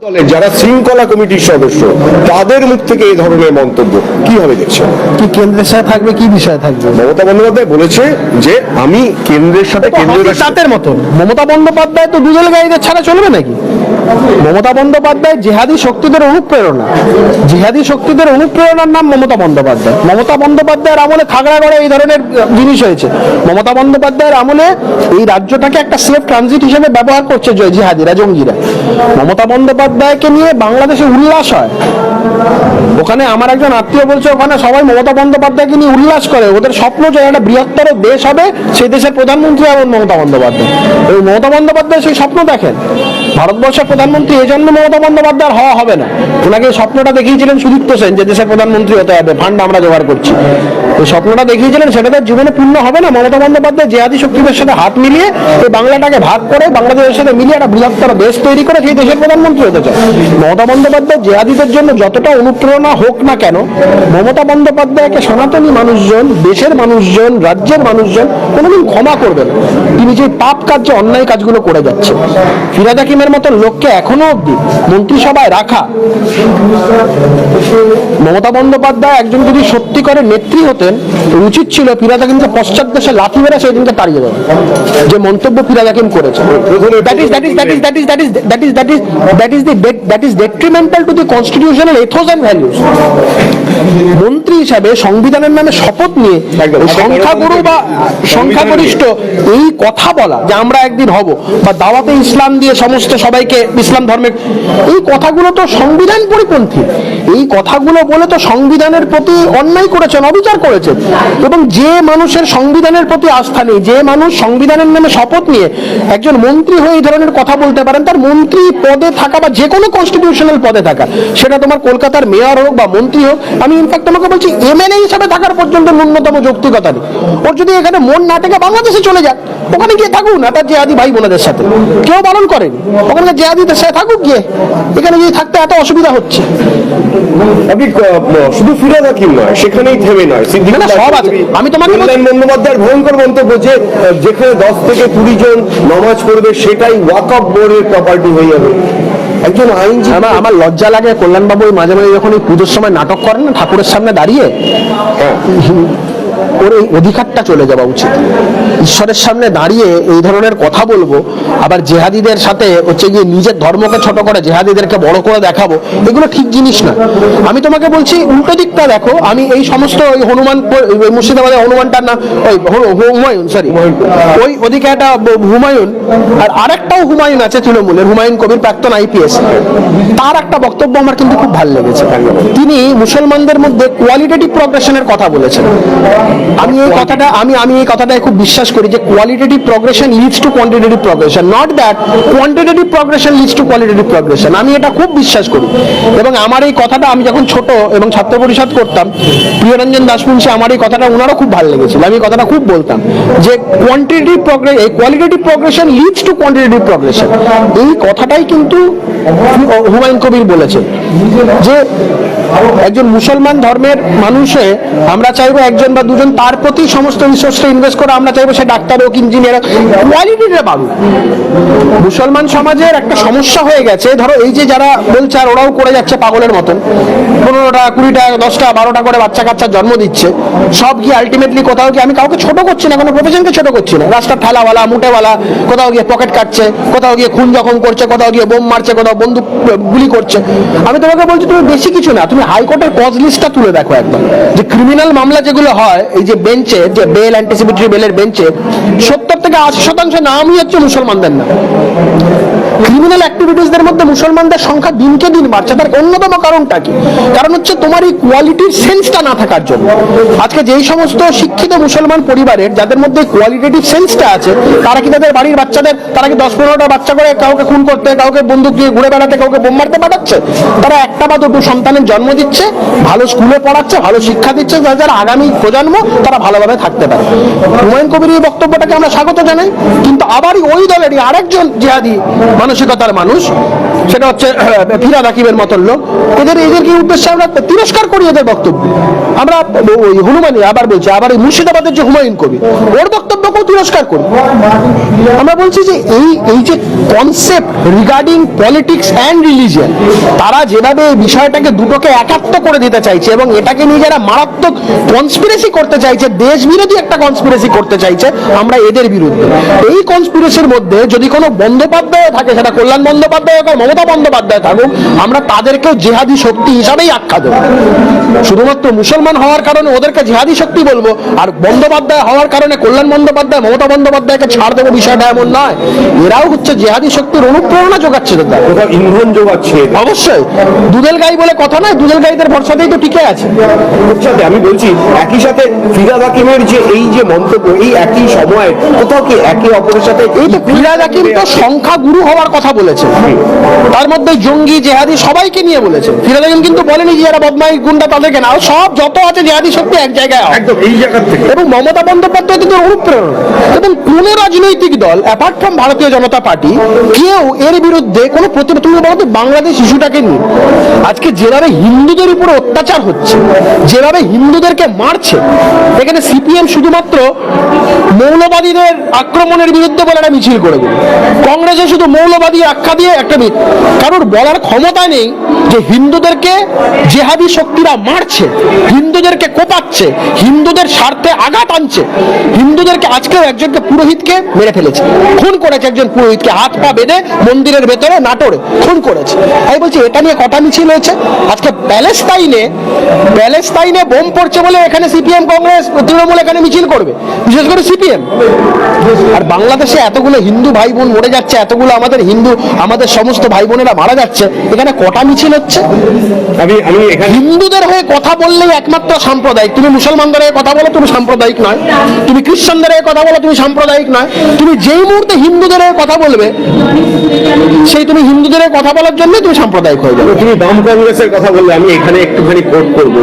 দলের যারা শৃঙ্খলা কমিটির সদস্য তাদের মুখ থেকে এই ধরনের মন্তব্য কিভাবে দেখছেন? কি কেন্দ্রের সাথে থাকবে, কি বিষয়ে থাকবে? মমতা বন্দ্যোপাধ্যায় বলেছে যে আমি কেন্দ্রের সাথে তাদের মতন মমতা বন্দ্যোপাধ্যায় তো দুদল গাড়িদের ছাড়া চলবে নাকি? মমতা বন্দ্যোপাধ্যায় জেহাদি শক্তিদের অনুপ্রেরণা, জিহাদি শক্তিদের অনুপ্রেরণার নাম মমতা বন্দ্যোপাধ্যায়। মমতা বন্দ্যোপাধ্যায়ের আমলে খাগড়াগড়ে এই ধরনের জিনিস হয়েছে। মমতা বন্দ্যোপাধ্যায়ের আমলে এই রাজ্যটাকে একটা সেফ ট্রানজিট হিসেবে ব্যবহার করছে জিহাদিরা, জঙ্গিরা। মমতা বন্দ্যোপাধ্যায়কে নিয়ে বাংলাদেশে উল্লাস হয়। ওখানে আমার একজন আত্মীয় বলছে ওখানে সবাই মমতা বন্দ্যোপাধ্যায়কে নিয়ে উল্লাস করে। ওদের স্বপ্ন যে একটা বৃহত্তর দেশ হবে, সেই দেশের প্রধানমন্ত্রী হবেন মমতা বন্দ্যোপাধ্যায়। এই মমতা বন্দ্যোপাধ্যায় সেই স্বপ্ন দেখেন। ভারতবর্ষের প্রধানমন্ত্রী এই জন্য মমতা বন্দ্যোপাধ্যায় হওয়া হবে না। ওনাকে এই স্বপ্নটা দেখিয়েছিলেন সুদীপ্ত সেন যে দেশের প্রধানমন্ত্রী হতে হবে, ফান্ড আমরা জোগাড় করছি। এই স্বপ্নটা দেখিয়েছিলেন, সেটা তার জীবনে পূর্ণ হবে না। মমতা বন্দ্যোপাধ্যায় জেহাদি শক্তিদের সাথে হাত মিলিয়ে এই বাংলাটাকে ভাগ করে বাংলাদেশের সাথে মিলিয়ে একটা বৃহত্তর দেশ তৈরি করে সেই দেশের প্রধানমন্ত্রী হতে চায়। মমতা বন্দ্যোপাধ্যায় জেহাদিদের জন্য যতটা অনুপ্রেরণা হোক না কেন, মমতা বন্দ্যোপাধ্যায়কে সনাতনী মানুষজন, দেশের মানুষজন, রাজ্যের মানুষজন কোনোদিন ক্ষমা করবে না। তিনি যে পাপ কার্যে অন্যায় কাজগুলো করে যাচ্ছে। ফিরহাদ হাকিমের মতো লোককে এখনো অব্দি মন্ত্রিসভায় রাখা। মমতা বন্দ্যোপাধ্যায় একজন যদি সত্যি করে নেত্রী হতেন, উচিত ছিল ফিরহাদ হাকিমকে পশ্চাৎ দেশে লাথি মেরে সেই দিনকে তাড়িয়ে দেবেন। যে মন্তব্য ফিরহাদ হাকিম করেছে, that is detrimental to the constitutional ethos and values. মন্ত্রী হিসাবে সংবিধানের নামে শপথ নিয়ে সংখ্যাগুরু বা সংখ্যাগরিষ্ঠ এই কথা বলা যে আমরা একদিন হব, বা দাওয়াতে ইসলাম দিয়ে সমস্ত সবাইকে ইসলাম ধর্মের, এই কথাগুলো তো সংবিধান পরিপন্থী। এই কথাগুলো বলে তো সংবিধানের প্রতি অন্যায় করেছেন, অবিচার করেছেন। এবং যে মানুষের সংবিধানের প্রতি আস্থা নেই, যে মানুষ সংবিধানের নামে শপথ নিয়ে একজন মন্ত্রী হয়ে এই ধরনের কথা বলতে পারেন, তার মন্ত্রী পদে থাকা বা যে কোনো কনস্টিটিউশনাল পদে থাকা, সেটা তোমার কলকাতার মেয়র হোক বা মন্ত্রী হোক, আমি ইনফ্যাক্ট তোমাকে বলছি এমএলএ হিসাবে থাকার পর্যন্ত ন্যূনতম যৌক্তিকতা নেই। ওর যদি এখানে মন না থেকে বাংলাদেশে চলে যাক, ওখানে গিয়ে থাকুক না তার জেহাদি ভাই বোনদের সাথে, কেউ বারণ করেনি। ওখানে জেহাদিদের সাথে থাকুক গিয়ে, এখানে গিয়ে থাকতে এত অসুবিধা হচ্ছে। আপনি শুধু ফিরহাদ হাকিম নয়, সেখানেই থেমে নয়, সব আছে। আমি তোমাকে বন্দ্যোপাধ্যায়ের ভয়ঙ্কর মন্তব্য যে যেখানে 10 থেকে 20 জন নামাজ পড়বে সেটাই ওয়াকফ বোর্ডের প্রপার্টি হয়ে যাবে। একজন আইনজীবী, আমার লজ্জা লাগে কল্যাণবাবু মাঝে মাঝে যখন এই পুজোর সময় নাটক করেন না ঠাকুরের সামনে দাঁড়িয়ে, ওর এই অধিকারটা চলে যাওয়া উচিত। ঈশ্বরের সামনে দাঁড়িয়ে এই ধরনের কথা বলবো, আবার জেহাদিদের সাথে হচ্ছে গিয়ে নিজের ধর্মকে ছোট করে জেহাদিদেরকে বড় করে দেখাবো, এগুলো ঠিক জিনিস না। আমি তোমাকে বলছি উল্টো দিকটা দেখো। আমি এই সমস্ত ওই হনুমান, মুর্শিদাবাদের হনুমানটার না, ওই হুমায়ুন, সরি, ওই ওদিকে একটা হুমায়ুন, আর আরেকটাও হুমায়ুন আছে তৃণমূলের, হুমায়ুন কবির, প্রাক্তন আইপিএস। তার একটা বক্তব্য আমার কিন্তু খুব ভালো লেগেছে। তিনি মুসলমানদের মধ্যে কোয়ালিটেটিভ প্রগ্রেশনের কথা বলেছেন। আমি এই কথাটাই খুব বিশ্বাস করি যে qualitative progression leads to quantitative progression, not that quantitative progression leads to qualitative progression. আমি এটা খুব বিশ্বাস করি। এবং আমার এই কথাটা আমি যখন ছোট এবং ছাত্র পরিষদ করতাম, প্রিয়রঞ্জন দাসমুন্সী, আমার এই কথাটা ওনারও খুব ভালো লেগেছিল। আমি এই কথাটা খুব বলতাম যে quantitative progression, qualitative progression leads to quantitative progression. এই কথাটাই কিন্তু হুমায়ুন কবির বলেছে যে একজন মুসলমান ধর্মের মানুষে আমরা চাইবো একজন বা দুজন তার প্রতি সমস্ত রিসোর্সটা ইনভেস্ট করে, আমরা চাইবো সে ডাক্তার হোক, ইঞ্জিনিয়ার হোক, কোয়ালিটিটা বাড়ুক। মুসলমান সমাজের একটা সমস্যা হয়ে গেছে, ধরো এই যে যারা বলছে আর ওরাও করে যাচ্ছে পাগলের মতন, 15টা 20টা 10টা 12টা করে বাচ্চা কাচ্চা জন্ম দিচ্ছে, সব গিয়ে আলটিমেটলি কোথাও গিয়ে, আমি কাউকে ছোট করছি না, কোনো প্রফেশনকে ছোট করছি না, রাস্তার ঠেলাওয়ালা, মুটেওয়ালা, কোথাও গিয়ে পকেট কাটছে, কোথাও গিয়ে খুন জখম করছে, কোথাও গিয়ে বোম মারছে, কোথাও বন্দুক গুলি করছে। আমি তোমাকে বলছি তুমি বেশি কিছু না, তুমি হাইকোর্টের কজ লিস্টটা তুলে দেখো একবার, যে ক্রিমিনাল মামলা যেগুলো হয় এই যে বেঞ্চে, যে বেল অ্যান্টিসিপেটরি বেলের বেঞ্চে 70 থেকে 80% নামই হচ্ছে মুসলমানদের না। ক্রিমিনাল অ্যাক্টিভিটিসদের মধ্যে মুসলমানদের সংখ্যা দিনকে দিন বাড়ছে। তার অন্যতম কারণটা কি? কারণ হচ্ছে তোমার এই কোয়ালিটির সেন্সটা না থাকার জন্য। আজকে যেই সমস্ত শিক্ষিত মুসলমান পরিবারের যাদের মধ্যে কোয়ালিটেটিভ সেন্সটা আছে, তারা কি তাদের বাড়ির বাচ্চাদের, তারা কি 10-15টা বাচ্চা করে কাউকে খুন করতে, কাউকে বন্দুক দিয়ে ঘুরে বেড়াতে, কাউকে বোম মারতে পাঠাচ্ছে? তারা একটা বা দুটো সন্তানের জন্ম জন্ম দিচ্ছে, ভালো স্কুলে পড়াচ্ছে, ভালো শিক্ষা দিচ্ছে, যারা আগামী প্রজন্ম তারা ভালোভাবে থাকতে পারে। হুমায়ুন কবির এই বক্তব্যটাকে আমরা স্বাগত জানাই, কিন্তু আবারই ওই দলেরই আরেকজন জিহাদি মানসিকতার মানুষ, সেটা হচ্ছে ফিরহাদ হাকিমের মতন লোক, এদেরকে উদ্দেশ্যে আমরা তিরস্কার করি এদের বক্তব্য। আমরা ওই হনুমানি আবার বলছি, আবার এই মুর্শিদাবাদের যে হুমায়ুন কবির, ওর বক্তব্যকেও তিরস্কার করি। আমরা বলছি যে এই যে concept regarding politics and religion, তারা যেভাবে এই বিষয়টাকে দুটোকে একাত্ম করে দিতে চাইছে এবং এটাকে নিয়ে যারা মারাত্মক কনস্পিরেসি করতে চাইছে, দেশ বিরোধী একটা কনস্পিরেসি করতে চাইছে, আমরা এদের বিরুদ্ধে। এই কনস্পিরেসির মধ্যে যদি কোনো বন্দ্যোপাধ্যায় থাকে, সেটা কল্যাণ বন্দ্যোপাধ্যায় হোক, মমতা বন্দ্যোপাধ্যায় থাকুক, আমরা তাদেরকেও জেহাদি শক্তি হিসাবেই আখ্যা দেবো। শুধুমাত্র মুসলমান হওয়ার কারণে ওদেরকে জেহাদি শক্তি বলবো, আর বন্দ্যোপাধ্যায় হওয়ার কারণে কল্যাণ বন্দ্যোপাধ্যায়, মমতা বন্দ্যোপাধ্যায়কে ছাড় দেবো, বিষয়টা এমন নয়। এরাও হচ্ছে জেহাদি শক্তির অনুপ্রেরণা যোগাচ্ছে, ইন্ধন যোগাচ্ছে। অবশ্যই দুধেল গাই বলে কথা নয়, দুধেল গাইদের ভরসাতেই তো টিকে আছে। আমি বলছি একই সাথে ফিরহাদ হাকিমের যে এই যে মন্তব্য, এই একই সময়ে কোথাও কি একে অপরের সাথে, এই তো ফিরহাদ হাকিম তো সংখ্যা গুরু হওয়ার কথা বলেছে, তার মধ্যে জঙ্গি জেহাদি সবাইকে নিয়ে বলেছে। ফিরহাদ হাকিম কিন্তু বলেনি যে যারা বদমাইশ গুন্ডা তাদেরকে না, সব যত আছে জেহাদি শক্তি এক জায়গায়, একদম এই জায়গা থেকে। এবং মমতা বন্দ্যোপাধ্যায় কিন্তু অনুপ্রেরণা। এবং কোন রাজনৈতিক দল অ্যাপার্ট ফ্রম ভারতীয় জনতা পার্টি কেউ এর বিরুদ্ধে কোনো প্রতিবাদ, তুমি বলো তো বাংলাদেশ ইস্যুটাকে নিয়ে আজকে যেভাবে হিন্দুদের উপরে অত্যাচার হচ্ছে, যেভাবে হিন্দুদেরকে মারছে, এখানে সিপিএম শুধুমাত্র মৌলবাদীদের আক্রমণের বিরুদ্ধে বলে একটা মিছিল করে দিল, কংগ্রেসে শুধু মৌলবাদী আখ্যা দিয়ে একটা কারোর বলার ক্ষমতা নেই যে হিন্দুদেরকে জেহাদি শক্তিরা মারছে, হিন্দুদেরকে কোপাচ্ছে, হিন্দুদের স্বার্থে আঘাত আনছে, হিন্দুদেরকে আজকেও একজনকে পুরোহিতকে মেরে ফেলেছে, খুন করেছে, একজন পুরোহিতকে হাত পা বেঁধে মন্দিরের ভেতরে নাটোরে খুন করেছে। আমি বলছি এটা নিয়ে কটা মিছিল হয়েছে। আজকে প্যালেস্তাইনে বোম পড়ছে বলে এখানে সিপিএম, কংগ্রেস, তৃণমূল এখানে মিছিল করবে, বিশেষ করে সিপিএম। আর বাংলাদেশে এতগুলো হিন্দু ভাই বোন মরে যাচ্ছে, এতগুলো আমাদের সমস্ত ভাই বোনেরা মারা যাচ্ছে, এখানে কটা মিছিল হচ্ছে। আমি হিন্দুদের হয়ে কথা বললেই একমাত্র সাম্প্রদায়িক। তুমি মুসলমানদের হয়ে কথা বলো, তুমি সাম্প্রদায়িক নয়। তুমি খ্রিস্টানদের হয়ে কথা বলো, তুমি সাম্প্রদায়িক নয়। তুমি যেই মুহূর্তে হিন্দুদের হয়ে কথা বলবে, সেই তুমি হিন্দুদের হয়ে কথা বলার জন্য তুমি সাম্প্রদায়িক হয়ে যাবে। তুমি বাম কংগ্রেসের কথা বললে, আমি এখানে একটুখানি কোট করবো,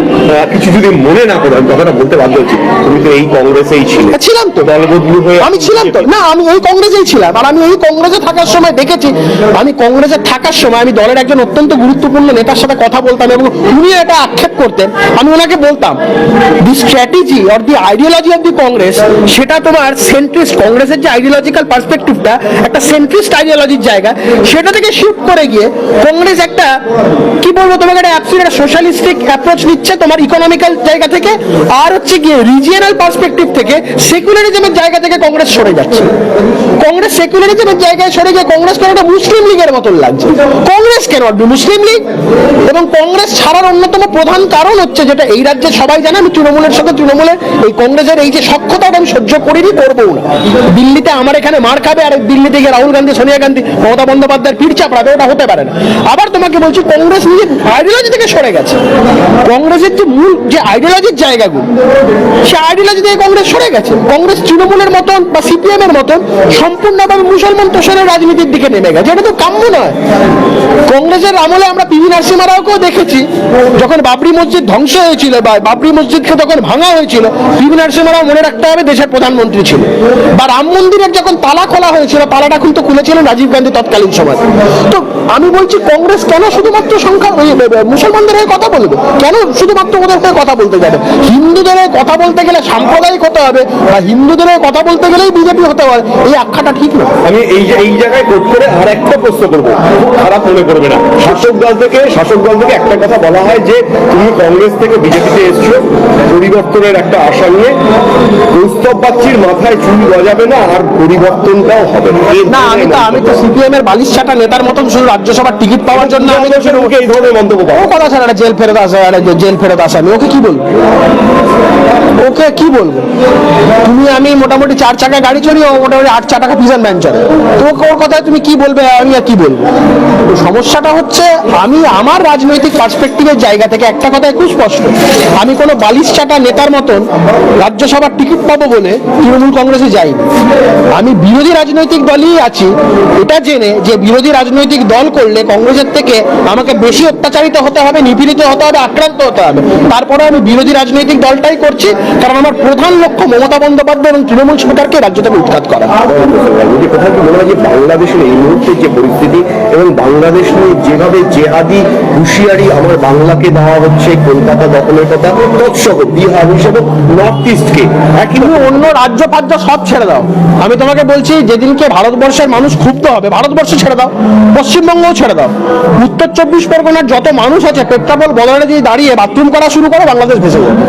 কিছু যদি মনে না করো, আমি কথাটা বলতে বাধ্য হচ্ছি। তুমি তো এই কংগ্রেসেই ছিলাম তো, দলবদলু হয়ে। আমি ছিলাম তো, না আমি এই কংগ্রেসেই ছিলাম। আর আমি এই কংগ্রেসে থাকার সময় দেখেছি, আমি কংগ্রেসে থাকার সময় আমি দলের একজন অত্যন্ত গুরুত্বপূর্ণ নেতার সাথে কথা বলতাম এবং উনি এটা আক্ষেপ করতেন। আমি ওনাকে বলতাম, the strategy or the ideology of the Congress, সেটা তোমার সেন্ট্রিস্ট, কংগ্রেসের যে আইডিওলজিক্যাল পার্সপেক্টিভটা একটা সেন্ট্রিস্ট আইডিওলজির জায়গা, সেটা থেকে শিফট করে গিয়ে কংগ্রেস একটা কি বলবো তোমাকে, একটা অ্যাবসলিউট সোশ্যালিস্টিক অ্যাপ্রোচ নিচ্ছে তোমার ইকোনমিক্যাল জায়গা থেকে, আর হচ্ছে গিয়ে রিজিয়নাল পার্সপেক্টিভ থেকে সেকুলারিজমের জায়গা থেকে কংগ্রেস সরে যাচ্ছে। কংগ্রেস সেকুলারিজমের জায়গায় সরে গিয়ে কংগ্রেস কেন একটা মুসলিম লীগের মতন লাগছে। কংগ্রেস কেন মুসলিম লীগ, এবং কংগ্রেস ছাড়ার অন্যতম প্রধান কারণ হচ্ছে, যেটা এই রাজ্যে সবাই জানে, আমি তৃণমূলের সাথে তৃণমূলের এই কংগ্রেসের এই যে সক্ষতা আমি সহ্য করিনি, করবো না। দিল্লিতে আমার এখানে মার খাবে, আর দিল্লি থেকে রাহুল গান্ধী, সোনিয়া গান্ধী, মমতা বন্দ্যোপাধ্যায়ের পিঠ চাপড়াবে, ওটা হতে পারে না। আবার তোমাকে বলছি, কংগ্রেস নিজের আইডিওলজি থেকে সরে গেছে। কংগ্রেসের যে মূল যে আইডিওলজির জায়গাগুলো, সে আইডিওলজি থেকে কংগ্রেস সরে গেছে। কংগ্রেস তৃণমূলের মতন বা সিপিএম এর মতন সম্পূর্ণভাবে মুসলমান তোষণের রাজনীতির দিকে নেমে গেছে, এটা তো কাম্য নয়। কংগ্রেসের আমলে আমরা পিভি নরসিংহ রাওকেও দেখেছি, যখন বাবরি মসজিদ ধ্বংস হয়েছিল বা বাবরি মসজিদকে তখন ভাঙা হয়েছিল, পিভি নরসিংহ রাও মনে রাখতে হবে দেশের প্রধানমন্ত্রী ছিল। বা রাম মন্দিরের যখন তালা খোলা হয়েছিল, তালাটা কিন্তু খুলেছিলেন রাজীব গান্ধী তৎকালীন সময়। তো আমি বলছি, কংগ্রেস কেন শুধুমাত্র সংখ্যা মুসলমানদের হয়ে কথা বলবে, কেন শুধুমাত্র ওদের হয়ে কথা বলতে যাবে? হিন্দুদের হয়ে কথা বলতে গেলে সাম্প্রদায়িক হতে হবে, বা হিন্দুদের হয়ে কথা বলতে গেলেই বিজেপি হতে হবে, এই আখ্যাটা ঠিক না। আমি এই জায়গায় কোট করে আর একটা প্রশ্ন করবো, খারাপ মনে করবে না। শাসক দল থেকে একটা কথা বলা হয় যে তুমি কংগ্রেস থেকে বিজেপিতে এসছো পরিবর্তনের একটা আশা নিয়ে, কৌস্তব বাগচির মাথায় চুল গজাবে না, আর পরিবর্তনটাও হবে না। আমি তো সিপিএম এর বালিশ ছাটা নেতার মতন শুধু রাজ্যসভার টিকিট পাওয়ার জন্য আমি এই ধরনের মন্তব্য ও কথা ছাড়া জেল ফেরত আসে, আমি ওকে কি বলবো? তুমি আমি মোটামুটি 4 চাকা গাড়ি চড়ি, ও মোটামুটি 8 চাকা পিজন ভ্যান চড়ে, তো ওর কথায় তুমি কি বলবে, আমি আর কি বলবো? সমস্যাটা হচ্ছে আমি আমার রাজনৈতিক পার্সপেক্টিভের জায়গা থেকে একটা কথাই খুব স্পষ্ট, আমি কোনো বালিশ চাটা নেতার মতন রাজ্যসভার টিকিট পাবো বলে তৃণমূল কংগ্রেসে যাইনি। আমি বিরোধী রাজনৈতিক দলই আছি এটা জেনে যে বিরোধী রাজনৈতিক দল করলে কংগ্রেসের থেকে আমাকে বেশি অত্যাচারিত হতে হবে, নিপীড়িত হতে হবে, আক্রান্ত হতে হবে। তারপরে আমি বিরোধী রাজনৈতিক দলটাই করছি, কারণ আমার প্রধান লক্ষ্য মমতা বন্দ্যোপাধ্যায় এবং তৃণমূল সরকারকে রাজ্য থেকে উৎখাত করা। যদি কোথাও কি মনে হয় যে বাংলাদেশের এই মুহূর্তে যে পরিস্থিতি এবং বাংলাদেশ নিয়ে যেভাবে জেহাদি হুঁশিয়ারি আমার বাংলাকে দেওয়া হচ্ছে, কলকাতা দখলের কথা তৎসহ বিহার হিসেবে নর্থ ইস্টকে একই তুমি অন্য রাজ্য ফাজ্য সব ছেড়ে দাও, আমি তোমাকে বলছি যেদিনকে ভারতবর্ষের মানুষ ক্ষুব্ধ হবে, ভারতবর্ষ ছেড়ে দাও, পশ্চিমবঙ্গও ছেড়ে দাও, উত্তর 24 পরগনার যত মানুষ আছে পেট্রাপোল বদলে দিয়ে দাঁড়িয়ে বাথরুম করা শুরু করো, বাংলাদেশ ভেসে যাবে।